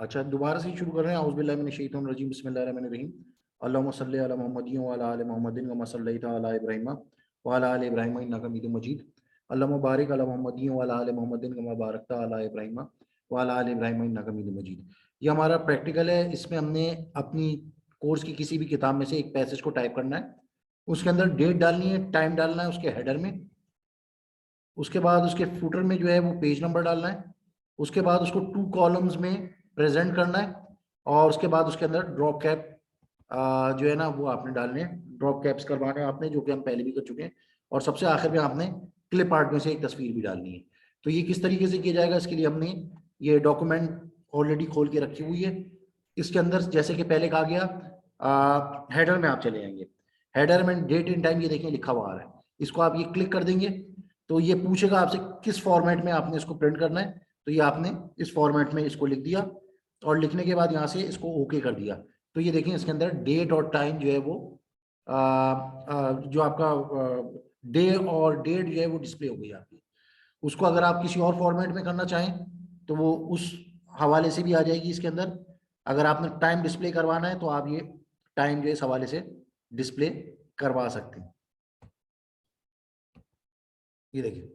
अच्छा, दोबारा से शुरू कर रहे हैं। औज़ुबिल्लाहि मिनश शैतानिर रजीम, बिस्मिल्लाहिर्रहमानिर्रहीम। अल्लाहुम्मा सल्लि अला मुहम्मदिन व अला आलि मुहम्मदिन कमा सल्लैता अला इब्राहीम व अला आलि इब्राहीम इन्नका हमीदुम मजीद। अल्लाहुम्मा बारिक अला मुहम्मदिन व अला आलि मुहम्मदिन कमा बारकता अला इब्राहीम व अला आलि इब्राहीम इन्नका हमीदुम मजीद। ये हमारा प्रैक्टिकल है। इसमें हमने अपनी कोर्स की किसी भी किताब में से एक पैसेज को टाइप करना है, उसके अंदर डेट डालनी है, टाइम डालना है उसके हेडर में, उसके बाद उसके फुटर में जो है वो पेज नंबर डालना है, उसके बाद उसको 2 कॉलम्स में प्रेजेंट करना है, और उसके बाद उसके अंदर ड्रॉप कैप जो है ना वो आपने डालने हैं, ड्रॉप कैप्स करवाने हैं आपने, जो कि हम पहले भी कर चुके हैं। और सबसे आखिर में आपने क्लिप आर्ट में से एक तस्वीर भी डालनी है। तो ये किस तरीके से किया जाएगा, इसके लिए हमने ये डॉक्यूमेंट ऑलरेडी खोल के रखी हुई है। इसके अंदर जैसे कि पहले कहा गया, हेडर में आप चले जाएंगे, हेडर में डेट एंड टाइम ये देखिए लिखा हुआ आ रहा है, इसको आप ये क्लिक कर देंगे तो ये पूछेगा आपसे किस फॉर्मेट में आपने इसको प्रिंट करना है। तो ये आपने इस फॉर्मेट में इसको लिख दिया, और लिखने के बाद यहाँ से इसको ओके कर दिया। तो ये देखें इसके अंदर डेट और टाइम जो है वो जो आपका डे और डेट जो है वो डिस्प्ले हो गई आपकी। उसको अगर आप किसी और फॉर्मेट में करना चाहें तो वो उस हवाले से भी आ जाएगी इसके अंदर। अगर आपने टाइम डिस्प्ले करवाना है तो आप ये टाइम जो है इस हवाले से डिस्प्ले करवा सकते हैं। ये देखिए,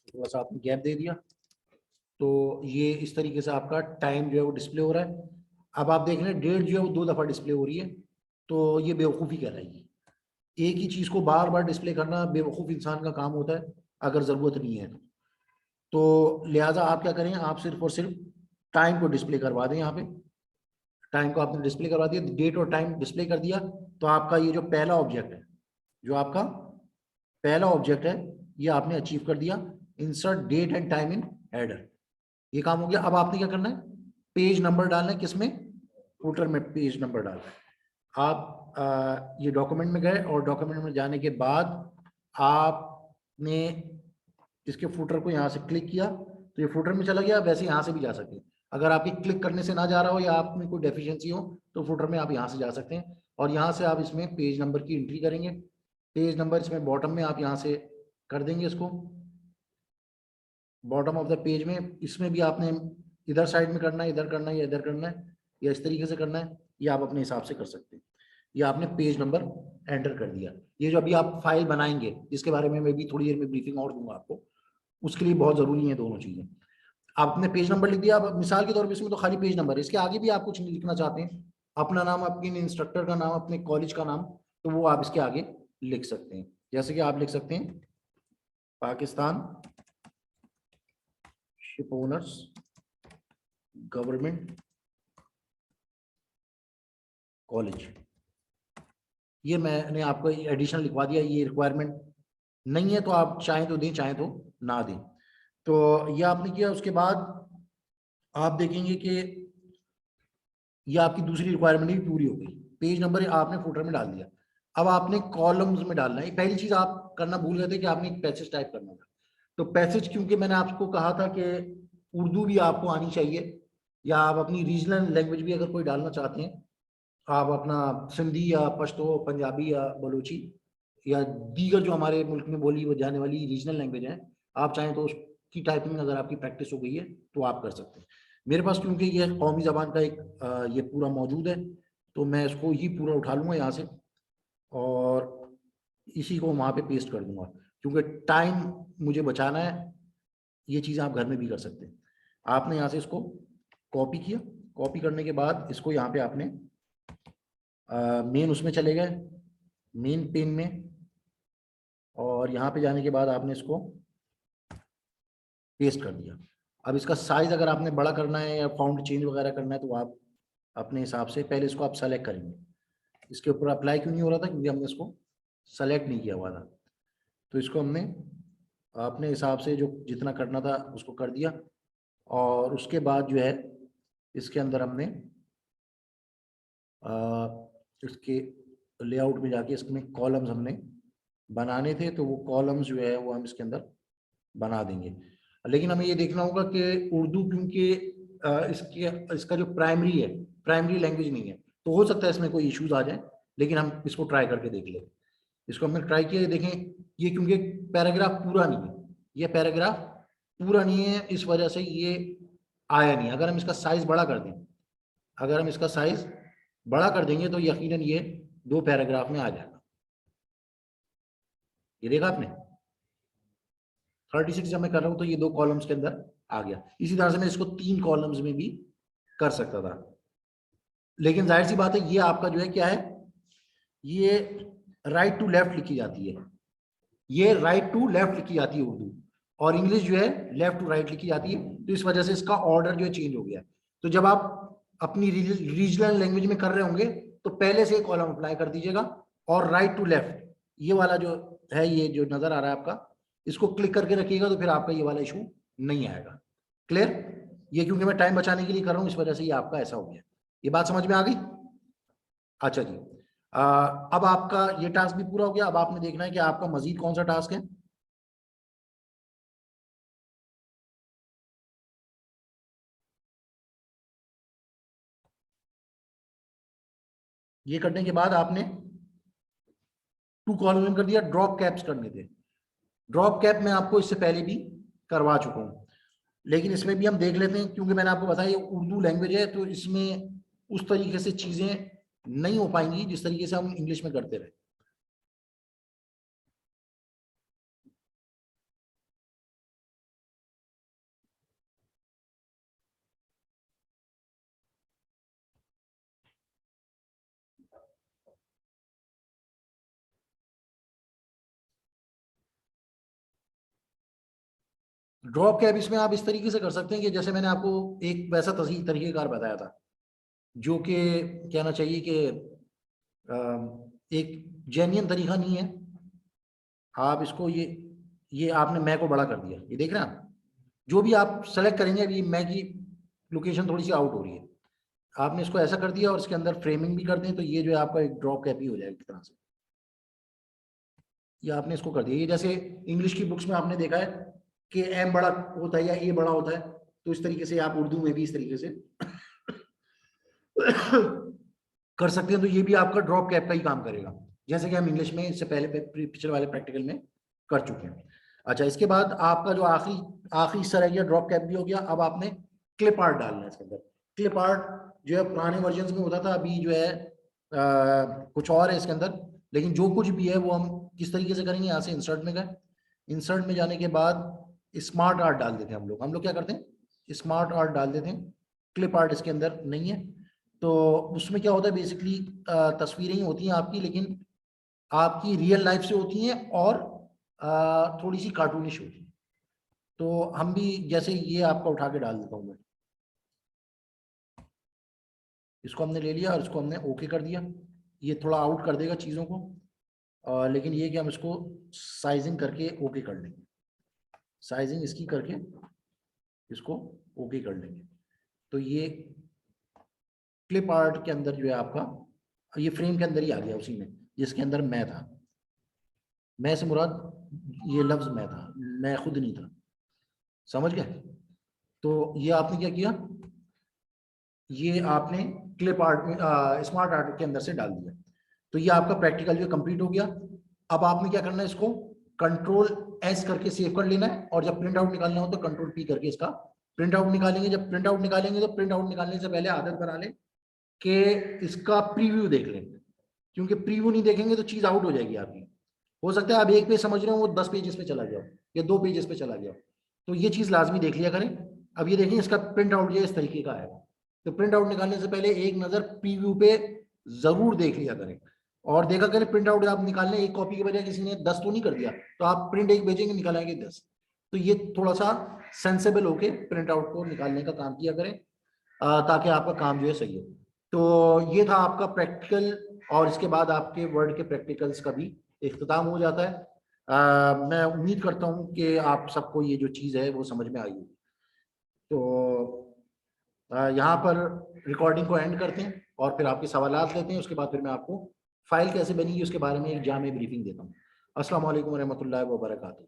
थोड़ा सा आपने गैप दे दिया तो ये इस तरीके से आपका टाइम जो है वो डिस्प्ले हो रहा है। अब आप देख रहे हैं डेट जो है वो 2 दफ़ा डिस्प्ले हो रही है, तो ये बेवकूफ़ी कहलाएगी। एक ही चीज़ को बार बार डिस्प्ले करना बेवकूफ़ इंसान का काम होता है अगर ज़रूरत नहीं है तो लिहाजा आप क्या करें, आप सिर्फ और सिर्फ टाइम को डिस्प्ले करवा दें। यहाँ पे टाइम को आपने डिस्प्ले करवा दिया, डेट और टाइम डिस्प्ले कर दिया, तो आपका ये जो पहला ऑब्जेक्ट है, जो आपका पहला ऑब्जेक्ट है, ये आपने अचीव कर दिया। Insert date and time in header, ये काम हो गया। अब आपने क्या करना है, पेज नंबर डालना है, किसमें, फुटर में पेज नंबर डालना है। आप ये डॉक्यूमेंट में गए और डॉक्यूमेंट में जाने के बाद आपने इसके फुटर को यहाँ से क्लिक किया तो ये फुटर में चला गया। वैसे यहाँ से भी जा सकते हैं, अगर आपके क्लिक करने से ना जा रहा हो या आप में कोई डेफिशिएंसी हो तो फुटर में आप यहाँ से जा सकते हैं, और यहाँ से आप इसमें पेज नंबर की एंट्री करेंगे। पेज नंबर इसमें बॉटम में आप यहाँ से कर देंगे, इसको बॉटम ऑफ द पेज में। इसमें भी आपने इधर साइड में करना है, इधर करना है या इधर करना है या इस तरीके से करना है, ये आप अपने हिसाब से कर सकते हैं। ये आपने पेज नंबर एंटर कर दिया। ये जो अभी आप फाइल बनाएंगे, जिसके बारे में मैं भी थोड़ी देर में ब्रीफिंग और दूंगा आपको, उसके लिए बहुत जरूरी है दोनों चीजें। आपने पेज नंबर लिख दिया। अब मिसाल के तौर पे इसमें तो खाली पेज नंबर है, इसके आगे भी आप कुछ लिखना चाहते हैं, अपना नाम, अपने इंस्ट्रक्टर का नाम, अपने कॉलेज का नाम, तो वो आप इसके आगे लिख सकते हैं। जैसे कि आप लिख सकते हैं Pakistan ship owners government college. ये मैंने आपको एडिशनल लिखवा दिया, ये रिक्वायरमेंट नहीं है तो आप चाहें तो दें, चाहें तो ना दें। तो ये आपने किया। उसके बाद आप देखेंगे कि ये आपकी दूसरी रिक्वायरमेंट भी पूरी हो गई। पेज नंबर आपने फुटर में डाल दिया। अब आपने कॉलम्स में डालना है। पहली चीज आप करना भूल गए थे कि आपने एक पैसेज टाइप करना था। तो पैसेज, क्योंकि मैंने आपको कहा था कि उर्दू भी आपको आनी चाहिए, या आप अपनी रीजनल लैंग्वेज भी अगर कोई डालना चाहते हैं, आप अपना सिंधी या पश्तो, पंजाबी या बलोची या दीगर जो हमारे मुल्क में बोली वो जाने वाली रीजनल लैंग्वेज है, आप चाहें तो उसकी टाइपिंग अगर आपकी प्रैक्टिस हो गई है तो आप कर सकते हैं। मेरे पास क्योंकि ये कौमी ज़बान का एक ये पूरा मौजूद है, तो मैं इसको ही पूरा उठा लूँगा यहाँ से और इसी को वहाँ पे पेस्ट कर दूंगा, क्योंकि टाइम मुझे बचाना है। ये चीज़ आप घर में भी कर सकते हैं। आपने यहाँ से इसको कॉपी किया, कॉपी करने के बाद इसको यहाँ पे आपने मेन उसमें चले गए, मेन पेन में, और यहाँ पे जाने के बाद आपने इसको पेस्ट कर दिया। अब इसका साइज अगर आपने बड़ा करना है या फाउंट चेंज वगैरह करना है तो आप अपने हिसाब से पहले इसको आप सेलेक्ट करेंगे। इसके ऊपर अप्लाई क्यों नहीं हो रहा था, क्योंकि हमने इसको सेलेक्ट नहीं किया हुआ था। तो इसको हमने अपने हिसाब से जो जितना करना था उसको कर दिया, और उसके बाद जो है इसके अंदर हमने इसके लेआउट में जाके इसमें कॉलम्स हमने बनाने थे, तो वो कॉलम्स जो है वो हम इसके अंदर बना देंगे। लेकिन हमें ये देखना होगा कि उर्दू, क्योंकि इसका जो प्राइमरी है, प्राइमरी लैंग्वेज नहीं है, तो हो सकता है इसमें कोई इश्यूज आ जाए, लेकिन हम इसको ट्राई करके देख लें। इसको हमने ट्राई किया, देखें ये क्योंकि पैराग्राफ पूरा नहीं है, ये पैराग्राफ पूरा नहीं है, इस वजह से ये आया नहीं। अगर हम इसका साइज बड़ा कर दें, अगर हम इसका साइज बड़ा कर देंगे तो यकीनन ये 2 पैराग्राफ में आ जाएगा। ये देखा आपने 36 जब मैं कर रहा हूं तो ये 2 कॉलम्स के अंदर आ गया। इसी तरह से मैं इसको 3 कॉलम्स में भी कर सकता था, लेकिन जाहिर सी बात है ये आपका जो है क्या है, ये राइट टू लेफ्ट लिखी जाती है, ये राइट टू लेफ्ट लिखी जाती है उर्दू, और इंग्लिश जो है लेफ्ट टू राइट लिखी जाती है। तो इस वजह से इसका ऑर्डर जो है चेंज हो गया। तो जब आप अपनी रीजनल लैंग्वेज में कर रहे होंगे तो पहले से कॉलम अप्लाई कर दीजिएगा, और राइट टू लेफ्ट ये वाला जो है, ये जो नजर आ रहा है आपका, इसको क्लिक करके रखिएगा, तो फिर आपका ये वाला इशू नहीं आएगा। क्लियर? ये क्योंकि मैं टाइम बचाने के लिए कर रहा हूँ, इस वजह से ये आपका ऐसा हो गया। ये बात समझ में आ गई? अच्छा जी, अब आपका ये टास्क भी पूरा हो गया। अब आपने देखना है कि आपका मजीद कौन सा टास्क है। ये करने के बाद आपने 2 कॉलम कर दिया, ड्रॉप कैप्स करने थे। ड्रॉप कैप मैं आपको इससे पहले भी करवा चुका हूँ, लेकिन इसमें भी हम देख लेते हैं, क्योंकि मैंने आपको बताया ये उर्दू लैंग्वेज है, तो इसमें उस तरीके से चीजें नहीं हो पाएंगी जिस तरीके से हम इंग्लिश में करते रहे। ड्रॉप कैप इसमें आप इस तरीके से कर सकते हैं कि जैसे मैंने आपको एक वैसा तरीकेकार बताया था, जो कि कहना चाहिए कि एक जेन्युइन तरीका नहीं है। आप इसको ये आपने मैं को बड़ा कर दिया, ये देख रहे हैं आप, जो भी आप सेलेक्ट करेंगे, अभी मैं की लोकेशन थोड़ी सी आउट हो रही है, आपने इसको ऐसा कर दिया और इसके अंदर फ्रेमिंग भी कर दें, तो ये जो है आपका एक ड्रॉप कैप ही हो जाएगा एक तरह से। ये आपने इसको कर दिया, ये जैसे इंग्लिश की बुक्स में आपने देखा है कि एम बड़ा होता है या ए बड़ा होता है, तो इस तरीके से आप उर्दू में भी इस तरीके से कर सकते हैं। तो ये भी आपका ड्रॉप कैप का ही काम करेगा, जैसे कि हम इंग्लिश में इससे पहले पिछले वाले प्रैक्टिकल में कर चुके हैं। अच्छा, इसके बाद आपका जो आखिरी हिस्सा रह गया, ड्रॉप कैप भी हो गया। अब आपने क्लिप आर्ट डालना है इसके अंदर। क्लिप आर्ट जो है पुराने वर्जन में होता था, अभी जो है कुछ और है इसके अंदर, लेकिन जो कुछ भी है वो हम किस तरीके से करेंगे। यहाँ से इंसर्ट में गए, इंसर्ट में जाने के बाद स्मार्ट आर्ट डाल देते हैं हम लोग क्या करते हैं, स्मार्ट आर्ट डाल देते हैं। क्लिप आर्ट इसके अंदर नहीं है, तो उसमें क्या होता है, बेसिकली तस्वीरें ही होती हैं आपकी, लेकिन आपकी रियल लाइफ से होती हैं और थोड़ी सी कार्टूनिश होती है। तो हम भी जैसे ये आपका उठा के डाल देता हूँ मैं, इसको हमने ले लिया और इसको हमने ओके कर दिया। ये थोड़ा आउट कर देगा चीज़ों को, लेकिन ये कि हम इसको साइजिंग करके ओके कर लेंगे, साइजिंग इसकी करके इसको ओके कर लेंगे। तो ये क्लिप आर्ट के अंदर जो है आपका ये फ्रेम के अंदर ही आ गया, उसी में जिसके अंदर मैं था। मैं से मुराद ये लफ्ज मैं था, मैं खुद नहीं था, समझ गए? तो ये आपने क्या किया, ये आपने क्लिप आर्ट में स्मार्ट आर्ट के अंदर से डाल दिया। तो ये आपका प्रैक्टिकल जो कंप्लीट हो गया। अब आपने क्या करना है, इसको कंट्रोल एस करके सेव कर लेना है, और जब प्रिंट आउट निकालना हो तो कंट्रोल पी करके इसका प्रिंट आउट निकालेंगे। जब प्रिंट आउट निकालेंगे तो प्रिंट आउट निकालने से पहले आदत बना लें कि इसका प्रीव्यू देख लें, क्योंकि प्रीव्यू नहीं देखेंगे तो चीज आउट हो जाएगी आपकी। हो सकता है आप 1 पेज समझ रहे हो, वो 10 पेजेस पे चला गया या 2 पेजेस पे चला गया, तो ये चीज लाजमी देख लिया करें। अब ये देखें, इसका प्रिंट आउट ये इस तरीके का आएगा, तो प्रिंट आउट निकालने से पहले एक नजर प्रीव्यू पे जरूर देख लिया करें, और देखा करें प्रिंट आउट आप निकालने एक कॉपी के बजाय किसी ने 10 तो नहीं कर दिया, तो आप प्रिंट एक भेजेंगे निकालेंगे 10। तो ये थोड़ा सा सेंसेबल होके प्रिंट आउट को निकालने का काम किया करें, ताकि आपका काम जो है सही हो। तो ये था आपका प्रैक्टिकल, और इसके बाद आपके वर्ड के प्रैक्टिकल्स का भी इख्तिताम हो जाता है। मैं उम्मीद करता हूँ कि आप सबको ये जो चीज़ है वो समझ में आई होगी। तो यहाँ पर रिकॉर्डिंग को एंड करते हैं और फिर आपके सवालात लेते हैं। उसके बाद फिर मैं आपको फाइल कैसे बनेगी उसके बारे में एक जामे ब्रीफिंग देता हूँ। अस्सलाम वालेकुम रहमतुल्लाहि व बरकातुहू।